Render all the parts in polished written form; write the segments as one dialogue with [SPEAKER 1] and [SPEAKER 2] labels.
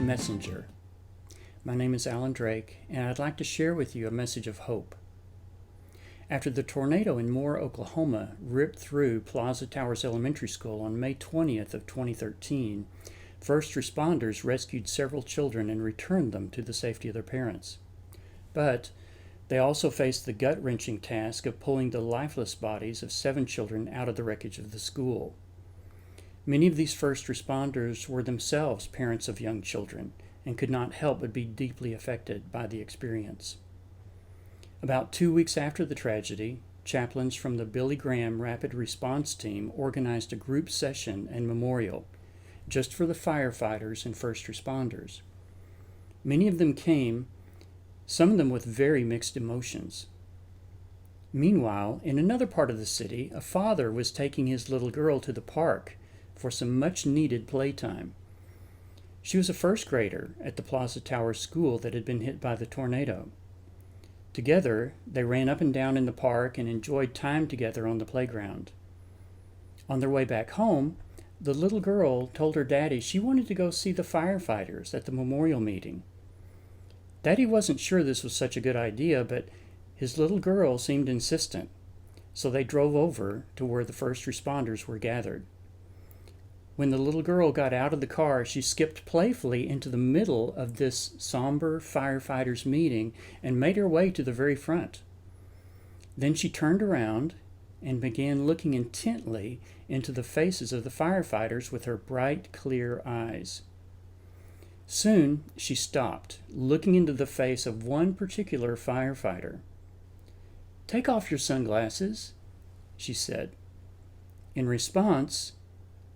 [SPEAKER 1] messenger. My name is Alan Drake, and I'd like to share with you a message of hope. After the tornado in Moore, Oklahoma ripped through Plaza Towers Elementary School on May 20th of 2013, first responders rescued several children and returned them to the safety of their parents. But they also faced the gut-wrenching task of pulling the lifeless bodies of 7 children out of the wreckage of the school. Many of these first responders were themselves parents of young children and could not help but be deeply affected by the experience. About 2 weeks after the tragedy, chaplains from the Billy Graham Rapid Response Team organized a group session and memorial just for the firefighters and first responders. Many of them came, some of them with very mixed emotions. Meanwhile, in another part of the city, a father was taking his little girl to the park for some much-needed playtime. She was a first grader at the Plaza Towers school that had been hit by the tornado. Together, they ran up and down in the park and enjoyed time together on the playground. On their way back home, the little girl told her daddy she wanted to go see the firefighters at the memorial meeting. Daddy wasn't sure this was such a good idea, but his little girl seemed insistent, so they drove over to where the first responders were gathered. When the little girl got out of the car, she skipped playfully into the middle of this somber firefighters meeting and made her way to the very front. Then she turned around and began looking intently into the faces of the firefighters with her bright, clear eyes. Soon she stopped, looking into the face of one particular firefighter. "Take off your sunglasses," she said. In response,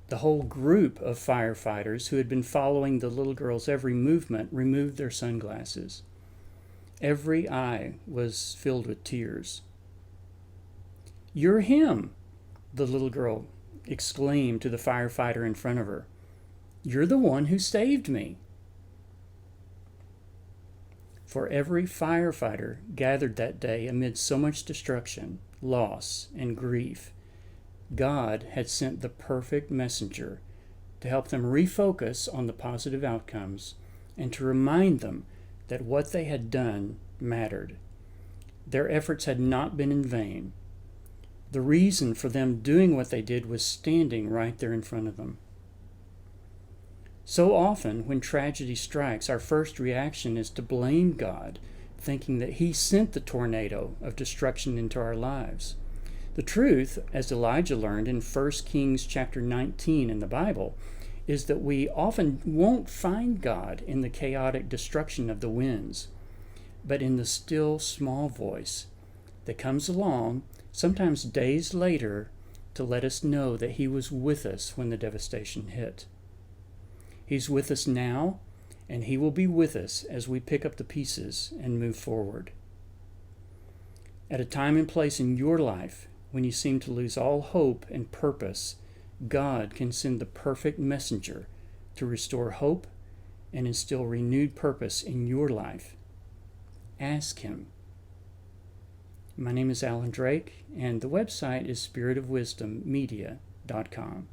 [SPEAKER 1] the whole group of firefighters who had been following the little girl's every movement removed their sunglasses. Every eye was filled with tears. "You're him," the little girl exclaimed to the firefighter in front of her. "You're the one who saved me." For every firefighter gathered that day amid so much destruction, loss, and grief, God had sent the perfect messenger to help them refocus on the positive outcomes and to remind them that what they had done mattered. Their efforts had not been in vain. The reason for them doing what they did was standing right there in front of them. So often, when tragedy strikes, our first reaction is to blame God, thinking that He sent the tornado of destruction into our lives. The truth, as Elijah learned in 1 Kings chapter 19 in the Bible, is that we often won't find God in the chaotic destruction of the winds, but in the still small voice that comes along, sometimes days later, to let us know that He was with us when the devastation hit. He's with us now, and He will be with us as we pick up the pieces and move forward. At a time and place in your life when you seem to lose all hope and purpose, God can send the perfect messenger to restore hope and instill renewed purpose in your life. Ask Him. My name is Alan Drake, and the website is spiritofwisdommedia.com.